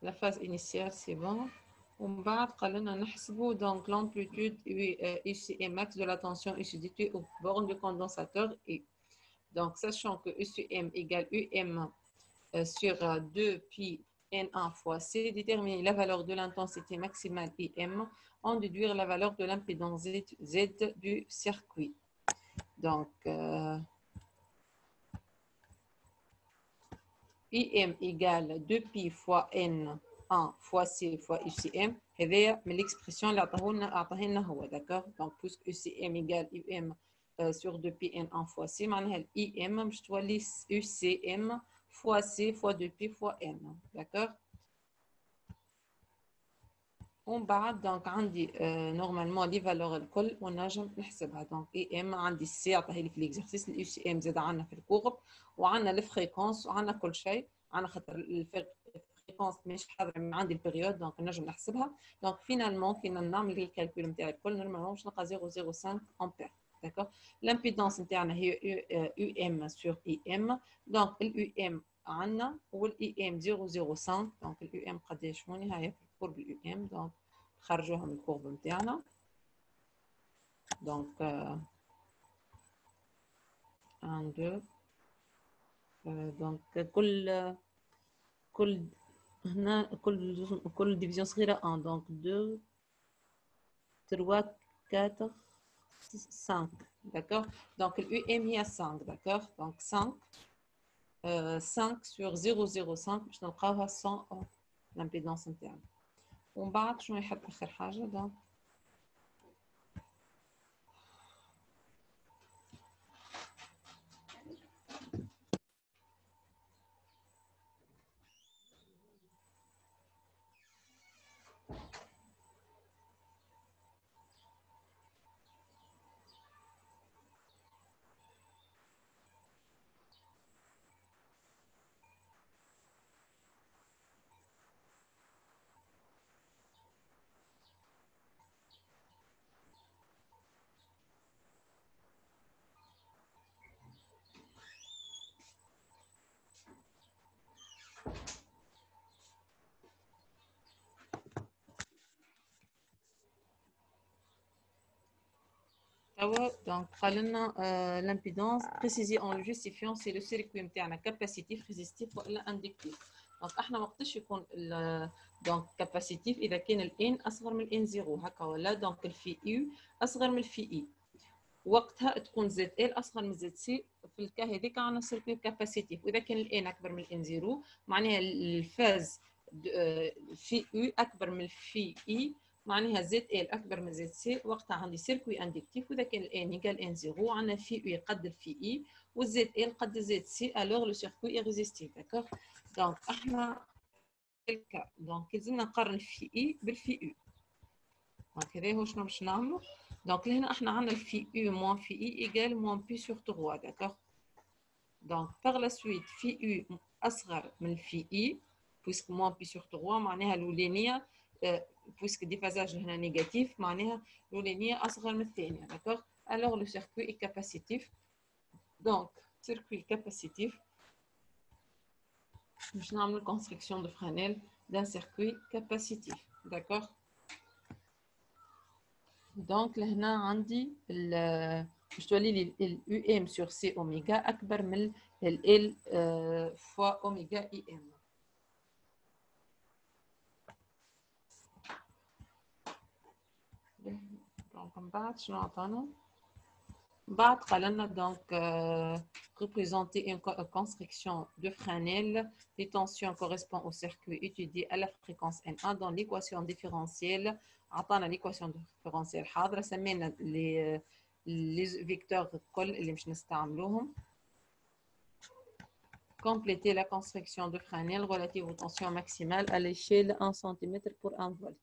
la phase initiale, c'est bon. ومن بعد قال لنا نحسبوا donc l'amplitude UC max de la tension UC aux bornes du condensateur et donc sachant que UCM égale UM sur 2 pi N1 fois C, déterminer la valeur de l'intensité maximale IM, en déduire la valeur de l'impédance Z du circuit. Donc IM égale 2 pi fois N1 fois C fois UCM. هذايا من l'expression اللي عطاه لنا هو d'accord. Donc puisque UCM égale UM sur 2 pi N1 fois C, معناها IM باش تولي UCM fois C fois 2 pi fois N, d'accord. ومن بعد donc عندي normalement les valeurs الكل ونجم نحسبها. donc IM عندي C عطاها لي في l'exercice, اليو سي ام زاد عندنا في الكورب وعندنا الفريكونس وعندنا كل شيء. عندنا خاطر الفريكونس مش حاضره من عندي البريود دونك نجم نحسبها. دونك فينالمون كي نعمل الكالكول نتاعي الكل نورمالمون باش نلقى 0.05 امبير d'accord. l'impédance نتاعنا هي يو ام سور اي ام. دونك اليو ام عندنا والاي ام 0.05. دونك اليو ام قداش هو نهايه في الكورب اليو ام. دونك خرجوها من الكورب نتاعنا. دونك 1 2 دونك كل هنا كل ديفيزيون صغيره 1. دونك 2 3 4 5 d'accord. donc l'UM هي 5 d'accord. donc 5 5 sur 0.05 باش نلقاوها 100 l'impédance نتاعنا. ومن بعد شنو يحب اخر حاجه. دونك donc قال لنا l'impédance précisée en le justifiant c'est le circuit نتاعنا capacitif résistif ولا inductif. donc احنا وقتاش يكون donc capacitif اذا كان الان اصغر من الان 0 هكا ولا. donc الفي يو اصغر من الفي اي وقتها تكون زد ال اصغر من زد سي. في الكا هذيك عندنا سيركوي كاباسيتيف. واذا كان الان اكبر من الان 0 معناها الفاز في يو اكبر من الفي اي معناها زد ال اكبر من زد سي. وقتها عندي سيركوي اندكتيف. واذا كان الان يقال ان 0 عندنا في يو قد الفي اي والزد ال قد زد سي الوغ لو سيركوي ريزيستيف داكوغ. دونك احنا الكا دونك لازمنا نقارن الفي اي بالفي يو. دونك هذا هو شنو باش نعملوا. دونك هنا احنا عندنا الفي يو موان في اي ايكال موان بي سور 3 داكوغ. دونك باغ لا سويت في يو اصغر من الفي اي بويسك موان بي سور 3 معناها الاولانيه بويسك الديفازاج هنا نيجاتيف معناها الاولانيه اصغر من الثانيه داكوغ. الوغ لو سيركوي اي كاباسيتيف. دونك سيركوي كاباسيتيف باش نعملوا كونستركسيون دو فرانيل دان سيركوي كاباسيتيف داكوغ. دونك لهنا عندي باش تولي لي اليو ام سور سي اوميغا اكبر من ال فوا اوميغا اي ام. دونك من بعد شنو عطانا. بعد قال لنا دونك représenter une construction de Fresnel. Les tensions correspondent au circuit étudié à la fréquence N1 dans l'équation différentielle. عطانا l'équation différentielle حاضرة. سمينا les vecteurs الكل اللي مش نستعملوهم. Compléter la construction de Fresnel relative aux tensions maximales à l'échelle 1 cm pour 1 volt.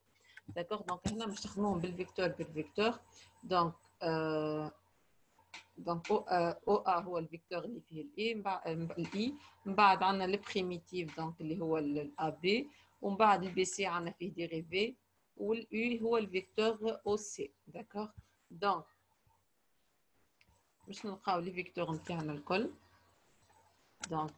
D'accord. donc هنا نستخدموهم بالفيكتور. donc دونك او ا هو الفيكتور اللي فيه الاي. من بعد عندنا البريميتيف دونك اللي هو الا بي. ومن بعد البي سي عندنا فيه ديريفي. والاي هو الفيكتور او سي داكوغ. دونك باش نلقاو لي فيكتور نتاعنا الكل. دونك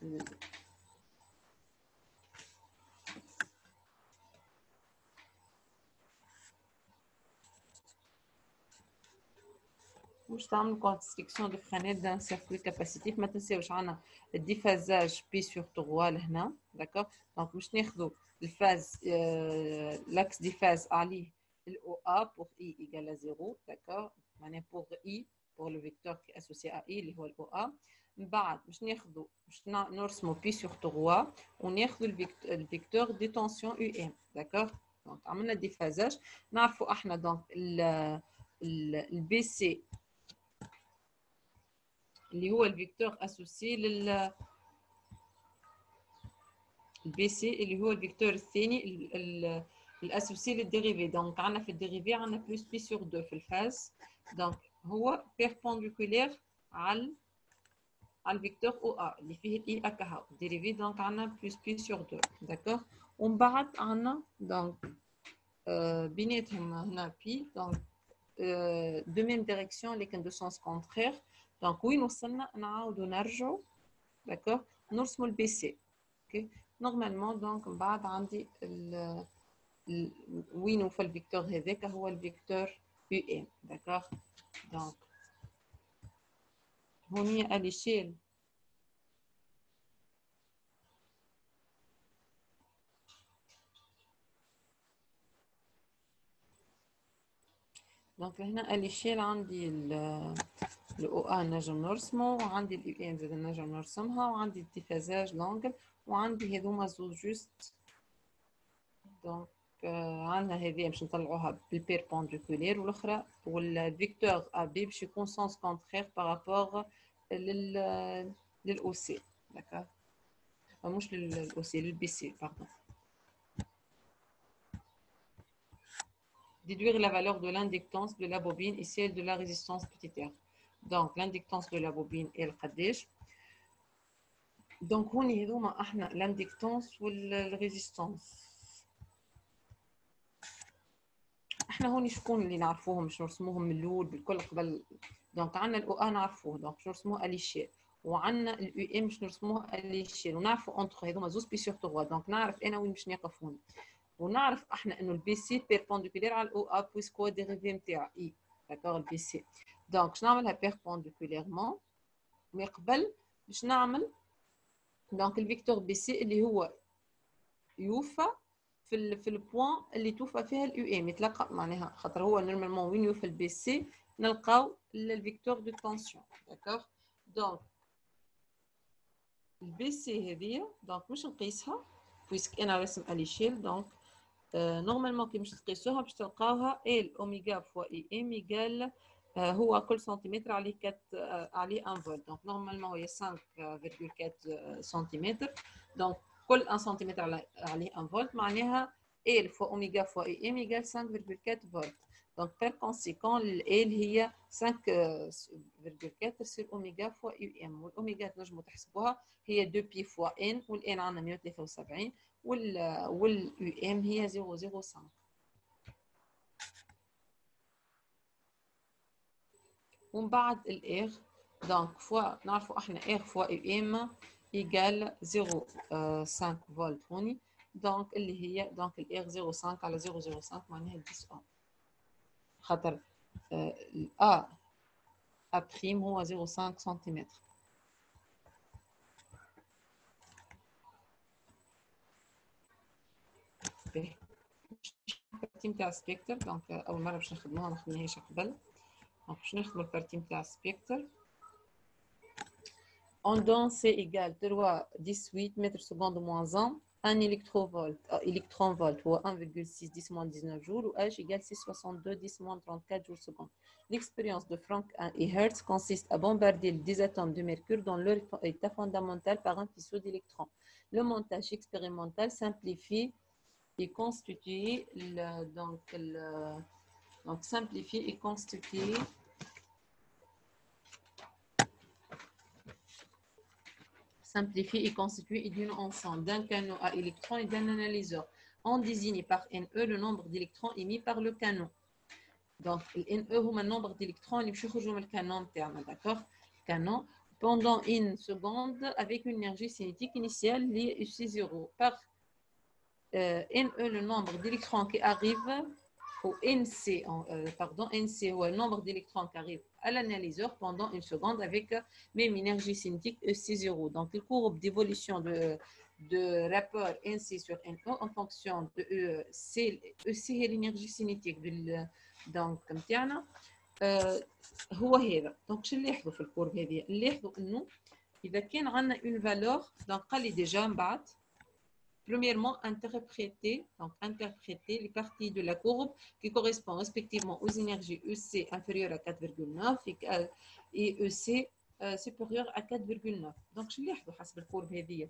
باش تعملوا كونستركسيون دو فرانيت دان سيركوي كاباسيتيف. ما تنساوش عندنا الديفازاج بي سور 3 لهنا داكوغ. دونك باش ناخذوا الفاز لاكس دي فاز عليه الاو ا بور اي ايغال 0 داكوغ، معناها بور اي بور لو فيكتور كي اسوسي ا اي اللي هو الاو ا. من بعد باش ناخذوا باش نرسموا بي سور 3 وناخذوا الفيكتور دي تونسيون يو ام داكوغ. دونك عملنا ديفازاج. نعرفوا احنا دونك البي سي اللي هو الفيكتور اسوسي البي سي اللي هو الفيكتور الثاني الاسوسي للديريفي. دونك عندنا في الديريفي عندنا بلس بي سور 2 في الفاز، دونك هو بيربونديكولير على الفيكتور او ا اللي فيه الاي اكاها ديريفي. دونك عندنا بلس بي سور 2 داكوغ. ومن بعد عندنا دونك بيناتهم هنا بي دونك دو ميم ديريكسيون لكن دو سونس كونترير. دونك وين وصلنا نعاودو نرجعو داكوغ نرسمو البي سي. اوكي نورمالمون دونك من بعد عندي وين في الفيكتور هذاك هو الفيكتور يو ام داكوغ. دونك هوني اليشيل دونك هنا اليشيل عندي الاو ا نجم نرسمه، وعندي اليو ان زاد نجم نرسمها، وعندي الديفازاج لونجل، وعندي هذوما زوج جوست. دونك عندنا هذه باش نطلعوها بالبيربونديكولير، والاخرى والفيكتور ا بي باش يكون سونس كونترير بارابور للاو سي داكوغ، مش للاو سي للبي سي باردون. Déduire la valeur de l'inductance de la bobine et celle de la résistance petit r. Donc l'inductance de la bobine est le قداش. Donc هوني هذوما احنا l'inductance والريزيستانس. احنا هوني شكون اللي نعرفوهم باش نرسموهم من الاول بالكل قبل. دونك عندنا الاو ا نعرفوه دونك باش نرسموه اليشيل، وعندنا اليو ام باش نرسموه اليشيل، ونعرفوا انتر هذوما زوز بي سور 3. دونك نعرف انا وين باش نقف هون، ونعرف احنا انه البي سي بيربونديكولير على الاو ا بويسكو ديريفي نتاع اي داكوغ البي سي. دونك باش نعملها بيربونديكوليرمون، من قبل باش نعمل دونك الفيكتور بي سي اللي هو يوفى في البوان اللي توفى فيها اليو ام يتلقى، معناها خاطر هو نورمالمون وين يوفى البي سي نلقاو الفيكتور دو تونسيون داكوغ. دونك البي سي هذيا دونك مش نقيسها بويسك انا رسم اليشيل. دونك نورمالمون كي باش تقيسوها باش تلقاوها ال اوميغا فوا اي ام يقال هو كل سنتيمتر عليه 4 عليه 1 فولت. دونك نورمالمون هي 5.4 سنتيمتر. دونك كل 1 سنتيمتر عليه 1 فولت، معناها ال فوا اوميغا فوا اي ام يقال 5.4 فولت. دونك بير كونسيكون ال هي 5.4 سير اوميغا فوا يو ام، والاوميغا تنجموا تحسبوها هي 2 بي فوا ان، والان عندنا 173 واليو ام هي 0.05. ومن بعد الار دونك فوا نعرفوا احنا ار فوا يو ام يقال 0.5 فولت هوني. دونك اللي هي دونك الار 0.5 على 0.05 معناها 10 اوم، خاطر الA بريم هو 0.5 سنتيمتر. البارتي نتاع السبيكتر دونك اول مره باش نخدموها، ما خدمناهاش قبل. دونك باش نخدموا البارتي نتاع السبيكتر. Ondance C égale 3,18 mètres secondes moins 1. Un électron-volt ou 1,6 10 moins 19 joules, ou H égale 6,62 10 moins 34 joules secondes. L'expérience de Frank et Hertz consiste à bombarder des atomes de mercure dans leur état fondamental par un faisceau d'électrons. Le montage expérimental simplifie et constitue d'une ensemble d'un canon à électrons et d'un analyseur. On désigne par NE le nombre d'électrons émis par le canon. Donc, NE est le nombre d'électrons qui sortent du canon, d'accord? Canon pendant une seconde avec une énergie cinétique initiale liée à 0. Par NE, le nombre d'électrons qui arrivent ou NC, pardon, NC ou le nombre d'électrons qui arrivent à l'analyseur pendant une seconde avec même énergie cinétique EC0. Donc, le courbe d'évolution de rapport NC sur NO en fonction de EC est l'énergie cinétique. Donc, نتاعنا هو هذا. Donc, شو اللي يلاحظوا في الكورب هذه؟ اللي يلاحظوا إنه إذا كان عندنا une valeur, donc قال لي déjà من بعد. Premièrement, interpréter les parties de la courbe qui correspondent respectivement aux énergies EC inférieures à 4,9 et EC supérieures à 4,9. Donc, je vais vous حسب الكورب هذه.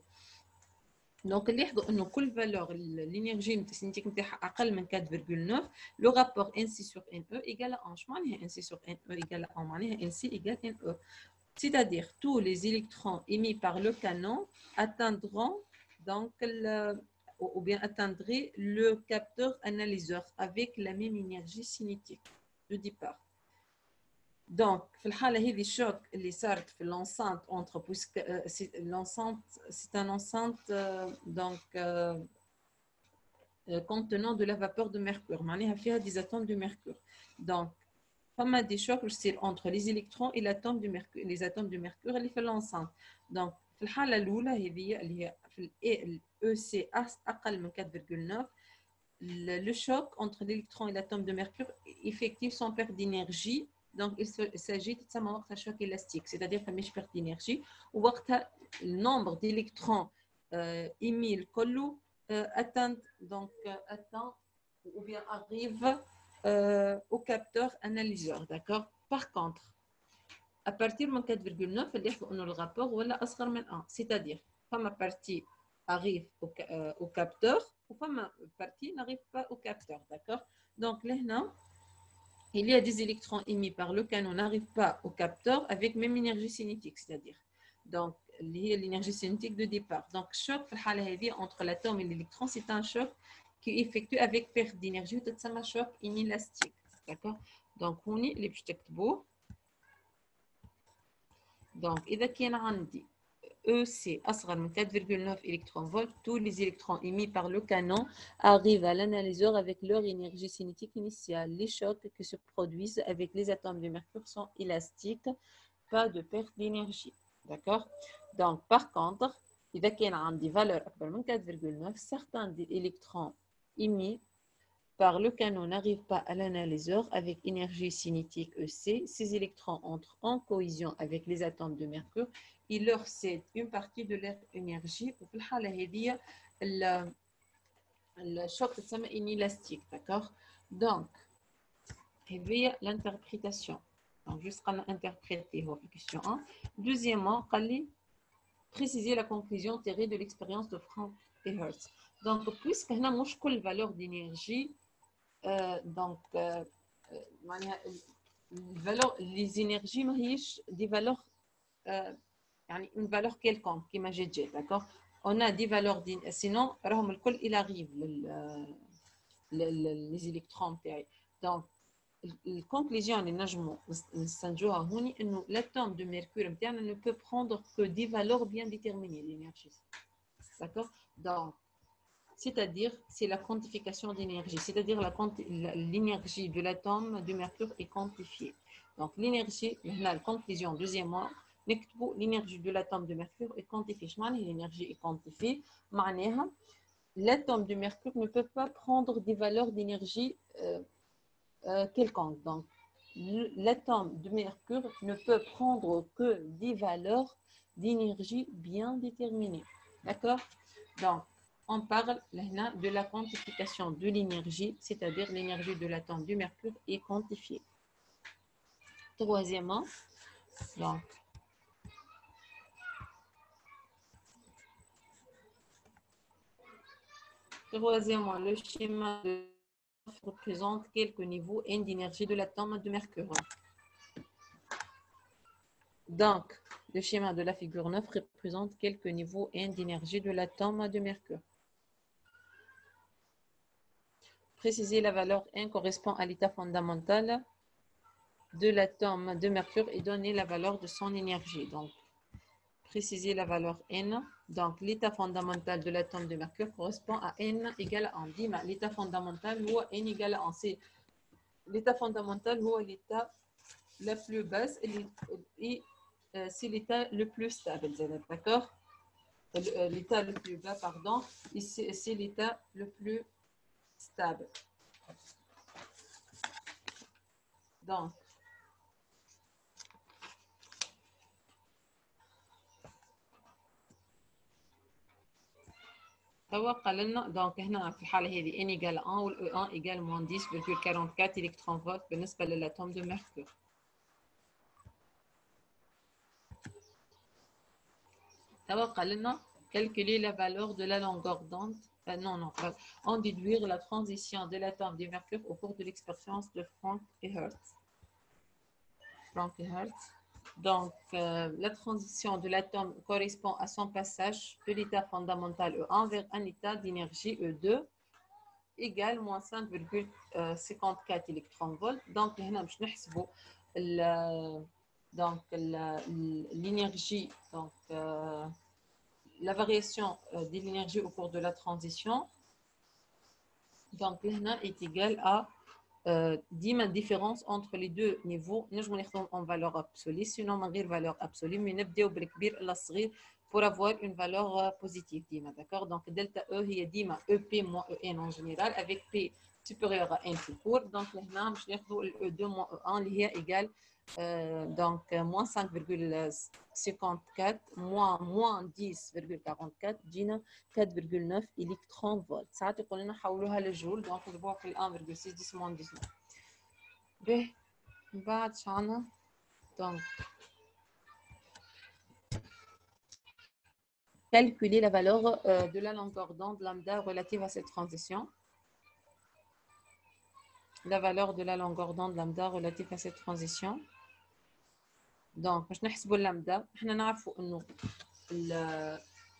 Donc, اللي يلاحظوا إنه كل valeur l'énergie cinétique نتاعها أقل من 4,9 le rapport NC sur NE égale à 1. شو معناها NC sur NE égale à 1 معناها NC égale NE. C'est-à-dire tous les électrons émis par le canon atteindront donc ou bien atteindrait le capteur analyseur avec la même énergie cinétique de départ. Donc, في الحالة هذه الشوك اللي صارت في l'enceinte entre puisque l'enceinte c'est un enceinte donc contenant de la vapeur de mercure معناها فيها des atomes de mercure. Donc فما des chocs يصير entre les électrons et l'atome de mercure, les atomes de mercure اللي في l'enceinte. Donc في الحالة الأولى هذه اللي هي في EC أقل من 4,9 le choc entre l'électron et l'atome de mercure effective son perte d'énergie. Donc il s'agit de un choc élastique, c'est-à-dire qu'il y a une perte d'énergie ou le nombre d'électrons émis le collo atteint donc atteint ou bien arrive au capteur analyseur, d'accord. Par contre à partir de 4,9 اللي يحكوا انه الرابور ولا اصغر من 1 c'est-à-dire فما partie arrive au capteur وفما partie n'arrive pas au capteur, d'accord. Donc لهنا il y a des électrons émis par le canon n'arrivent pas au capteur avec même énergie cinétique, c'est-à-dire donc l'énergie cinétique de départ. Donc choc في الحالة هذه entre l'atome et l'électron c'est un choc qui est effectué avec perte d'énergie تتسمى choc inélastique, d'accord. donc هوني اللي باش تكتبوه. Donc, إذا كان عندي EC أصغر من 4,9 électron-volt, tous les électrons émis par le canon arrivent à l'analyseur avec leur énergie cinétique initiale. Les chocs qui se produisent avec les atomes de mercure sont élastiques, pas de perte d'énergie. D'accord. Donc, par contre, إذا كان عندي valeur أكبر من 4,9, certains des électrons émis par le canon n'arrivent pas à l'analyseur avec énergie cinétique EC. Ces électrons entrent en cohésion avec les atomes de mercure. Ils leur cèdent une partie de leur énergie. وفي الحالة هذه الشوك تسمى inélastique, d'accord. Donc هذه l'interprétation. Donc juste qu'on a interprété la question 1. Deuxièmement, قال لي préciser la conclusion tirée de l'expérience de Frank et Hertz. Donc puisque هنا مش كل valeur d'énergie donc les énergies ماهيش des valeurs يعني une valeur quelconque كما جات d'accord. On a des valeurs sinon راهم الكل il arrive les électrons تاعي. donc الكونكلوزيون اللي نجموا نستنتجوها هوني انه l'atome de mercure نتاعنا ne peut prendre que des valeurs bien déterminées l'énergie, d'accord. donc c'est-à-dire c'est la quantification d'énergie, c'est-à-dire l'énergie de l'atome de mercure est quantifiée. Donc l'énergie, la conclusion deuxièmement, l'énergie de l'atome de mercure est quantifiée. L'énergie est quantifiée, l'atome de mercure ne peut pas prendre des valeurs d'énergie quelconques. Donc l'atome de mercure ne peut prendre que des valeurs d'énergie bien déterminées, d'accord. Donc on parle de la quantification de l'énergie, c'est-à-dire l'énergie de l'atome du mercure est quantifiée. Troisièmement, donc, le schéma représente quelques niveaux N d'énergie de l'atome de mercure. Donc, le schéma de la figure 9 représente quelques niveaux N d'énergie de l'atome de mercure. Préciser la valeur N correspond à l'état fondamental de l'atome de mercure et donner la valeur de son énergie. Donc, préciser la valeur N. Donc, l'état fondamental de l'atome de mercure correspond à N égale à 1. L'état fondamental ou N égale à 1. C'est l'état fondamental هو l'état la plus basse et c'est l'état le plus stable, d'accord? L'état le plus bas, pardon, et c'est l'état le plus stable. Donc, هو قال لنا دونك هنا في الحاله هذه n égale 1 وال E1 égale moins 10,44 électron volt بالنسبه للاتوم de mercure. هو قال لنا calculer la valeur de la longueur d'onde en déduire la transition de l'atome de mercure au cours de l'expérience de Frank et Hertz. Donc, la transition de l'atome correspond à son passage de l'état fondamental E1 vers un état d'énergie E2 égale moins 5,54 électron-volts. Donc, l'énergie, donc la variation de l'énergie au cours de la transition, donc est égale à ديما différence entre les deux niveaux نجمو ناخذهم en valeur absolue sinon من غير valeur absolue mais نبداو بالكبير إلى الصغير pour avoir une valeur positive ديما d'accord donc delta E هي ديما EP moins EN en général avec P supérieur à N tout court donc هنا باش ناخذوا E2 moins E1 اللي هي égale donc moins 5,54 moins 10,44 تجينا 4,9 électron volt. ساعات يقول لنا حولوها لجول دونك نضربوها في 1,6 10 moins 19. به من بعد شعنا دونك calculer la valeur de la longueur d'onde lambda relative à cette transition. La valeur de la longueur d'onde lambda relative à cette transition. Donc, باش نحسبوا اللامدا احنا نعرفوا انه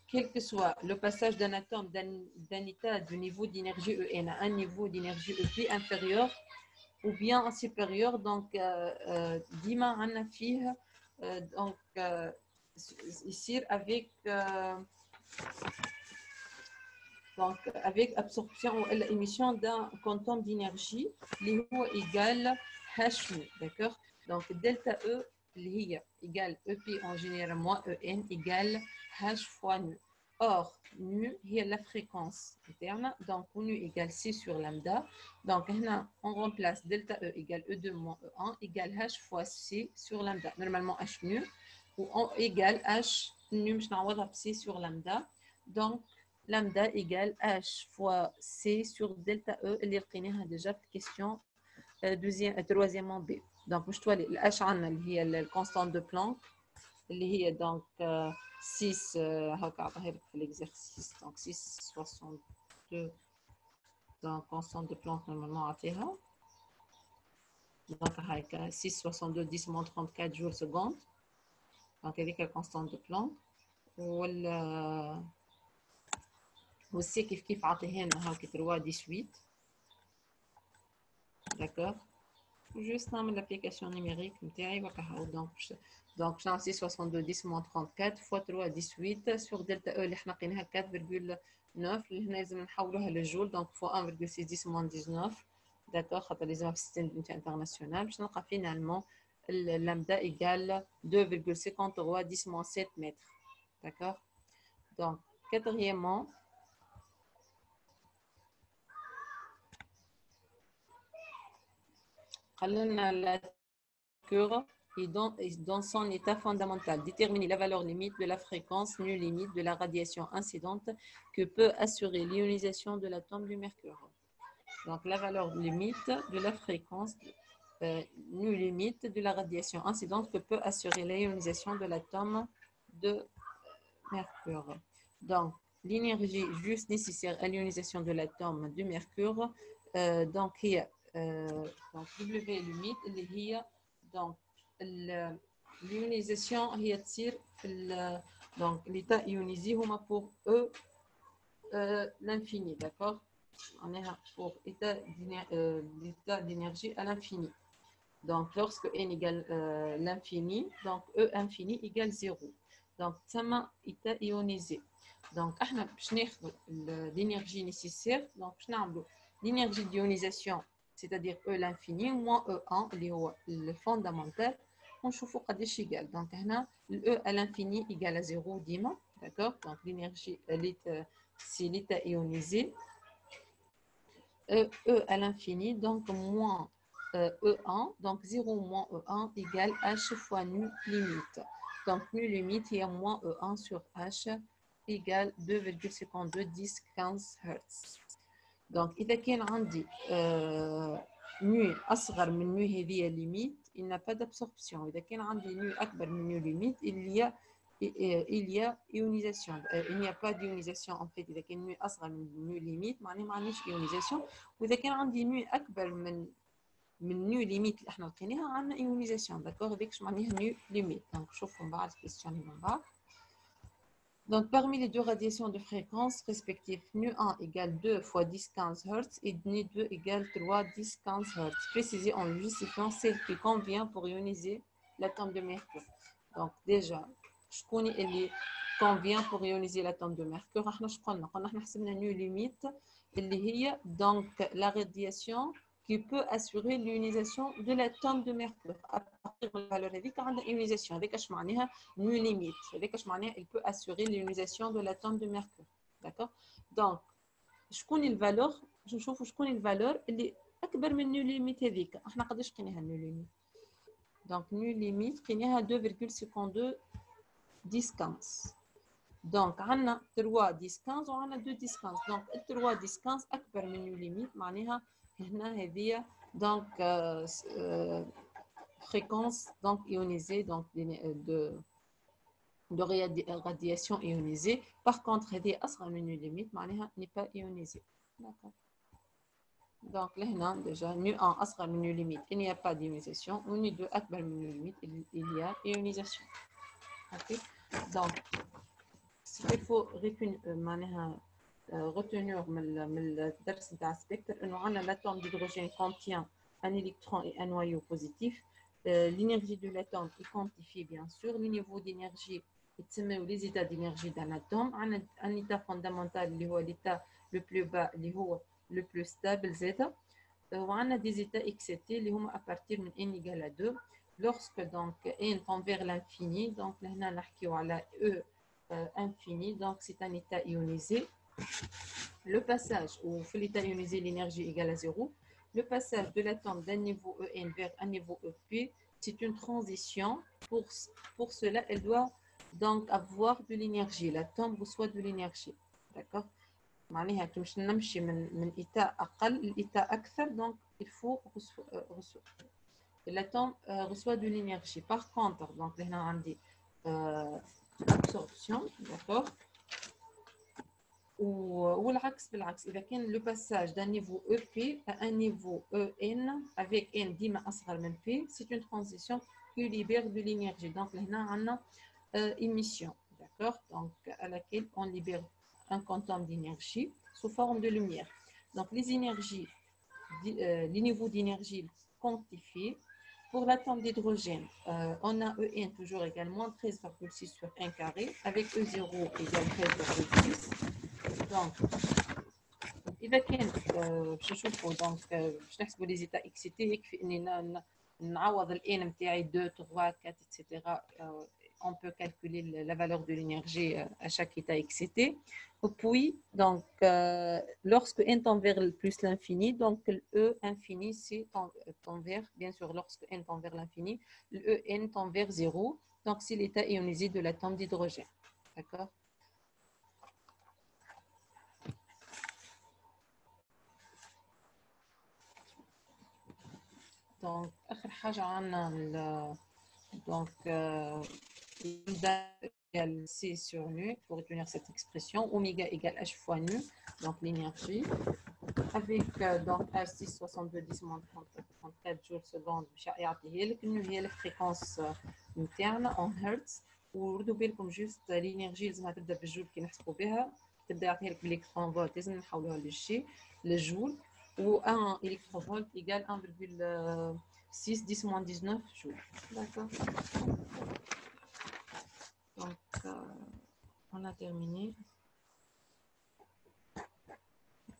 quel que soit le passage d'un atome d'un état de niveau d'énergie En à un niveau d'énergie EP inférieur ou bien supérieur, donc ديما عندنا فيه donc يصير avec absorption ou émission d'un quantum d'énergie qui est égal à H nu, d'accord? Donc delta E اللي هي égale EP en général moins En égale H fois nu. Or, nu هي la fréquence interne, donc nu égale C sur lambda. Donc هنا on remplace delta E égale E2 moins E1 égale H fois C sur lambda. Normalement H nu ou on égale H nu مش نعوضها ب C sur lambda. Donc lambda égale H fois C sur delta E اللي لقيناها déjà في question troisièmement B. Donc مش تولي الH عندنا اللي هي الكونستانت دو بلانك اللي هي دونك 6 هاكا عطاها لك في l'exercice donc 6,62 donc constante de Planck normalement عطيها donc هاكا 6,62 10 moins 34 جول seconde donc هذيك الكونستانت دو بلانك والسي كيف عطيها لنا هاكا 3,18 d'accord juste نعمل l'application numérique نتاعي وكا donc je suis 62 10 moins 34 fois 3,18 sur delta E اللي احنا لقيناها 4,9 اللي هنا لازم نحولوها للجول donc fois 1,6 10 moins 19 d'accord خاطر لازمها في السيستم انترناسيونال باش نلقى finalement lambda égale 2,53 10 moins 7 mètres d'accord donc quatrièmement قلنا la cure et dans son état fondamental, déterminer la valeur limite de la fréquence nue limite de la radiation incidente que peut assurer l'ionisation de l'atome du mercure. Donc, la valeur limite de la fréquence nue limite de la radiation incidente que peut assurer l'ionisation de l'atome de mercure. Donc, l'énergie juste nécessaire à l'ionisation de l'atome du mercure, donc, donc W limite, اللي هي donc l'ionisation هي تصير في donc l'état ionisé هما pour E l'infini d'accord on est pour l'état d'énergie à l'infini donc lorsque n égale l'infini donc E infini égale 0 donc تسمى état ionisé donc احنا باش ناخذ l'énergie nécessaire donc باش نعملوا l'énergie d'ionisation c'est-à-dire E l'infini moins E1 اللي هو le fondamental ونشوفوا قداش égal. Donc هنا E à l'infini égale à 0 ديما, d'accord. Donc l'énergie c'est l'état ionisé. E à l'infini, donc moins E1, donc 0 moins E1 égale H fois nu limite. Donc nu limite, il y a moins E1 sur H égale 2,52 10 15 Hz. Donc إذا كان عندي nu أصغر من nu هذه limite, il n'a pas d'absorption. إذا كان عندي nu أكبر من nu limite, il y a ionisation. Il n'y a pas d'ionisation en fait. إذا كان nu أصغر من nu limite معناه ما عنديش ionisation. وإذا كان عندي nu أكبر من nu limite اللي احنا لقيناها عندنا ionisation. d'accord. هذاك شو معناها nu limite. donc شوفوا من بعض question من بعض. Donc, parmi les deux radiations de fréquence respectives, nu1 égale 2 fois 10-15 Hz et nu2 égale 3 10-15 Hz. Précisez en justifiant celle qui convient pour ioniser l'atome de mercure. Donc, déjà, je connais اللي convient pour ioniser l'atome de mercure. احنا شو قلنا؟ قلنا احنا حسبنا nu limite اللي هي donc la radiation qui peut assurer l'ionisation de l'atome de mercure. À partir de la valeur هذيك عندنا ionisation. هذيك اش معناها nu limite. هذيك اش معناها il peut assurer l'ionisation de l'atome de mercure. D'accord. Donc شكون الفالور؟ باش نشوفوا شكون الفالور اللي اكبر من nu limite هذيك. احنا قداش لقيناها nu limite؟ donc nu limite لقيناها 2,52 10 15. donc عندنا 3 10 15 وعندنا 2 10 15. donc 3 10 15 اكبر من nu limite معناها هنا هذه donc fréquence donc ionisée donc de radiation ionisée. Par contre هذه أصغر من nu limite معناها n'est pas ionisée. D'accord. donc là déjà nu1 أصغر من nu limite il n'y a pas d'ionisation ou nu2 أكبر من nu limite il y a ionisation. ok. donc ce qu'il faut معناها retenir من الدرس نتاع السبيكتر انه عندنا l'atome d'hydrogène contient un électron et un noyau positif. L'énergie de l'atome est quantifiée bien sûr. Le niveau d'énergie يتسموا les états d'énergie d'un atome. عندنا un état fondamental اللي هو l'état le plus bas اللي هو le plus stable زيتا. وعندنا des états excités اللي هما à partir من n égale à 2. lorsque donc n tend vers l'infini donc هنا نحكيو على E infini donc c'est un état ionisé. Le passage où l'état ionisé l'énergie égale à 0. Le passage de l'atome d'un niveau En vers un niveau EP, c'est une transition. Pour cela, elle doit donc avoir de l'énergie. L'atome reçoit de l'énergie. D'accord. معناها باش نمشي من état أقل لإيتا أكثر donc il faut l'atome reçoit de l'énergie. Par contre donc هنا عندي absorption. d'accord. والعكس بالعكس إذا كان le passage d'un niveau EP à un niveau En avec N ديما أصغر من P, c'est une transition qui libère de l'énergie. donc هنا عندنا émission. d'accord. donc à laquelle on libère un quantum d'énergie sous forme de lumière. donc les énergies les niveaux d'énergie quantifiés. Pour l'atome d'hydrogène, on a En toujours également 13,6 sur 1 carré avec E0 égale 13,6. donc إذا كان باش نشوفوا donc باش نحسبوا les états excités يكفي إني نعوض ال N نتاعي 2 3 4 etc. on peut calculer la valeur de l'énergie à chaque état excité. Et puis, donc, lorsque n tend vers plus l'infini, donc le E infini tend vers, bien sûr, lorsque n tend vers l'infini, le E n tend vers 0, donc c'est l'état ionisé de l'atome d'hydrogène. D'accord. donc آخر حاجة عنا donc égale C sur nu, pour retenir cette expression, oméga égale H fois nu, donc l'énergie, avec donc H6 62 10 moins 34 joules secondes, nous هي la fréquence interne en Hertz. وردوا بالكم جوست l'énergie لازمها تبدا بالجول كي نحسبوا بها تبدا يعطيها لك بالإلكترون فولت لازم نحولوها للجي للجول و 1 électron-volt égale 1,6 10 moins 19 joules. D'accord. Donc, on a terminé.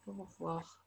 Au revoir.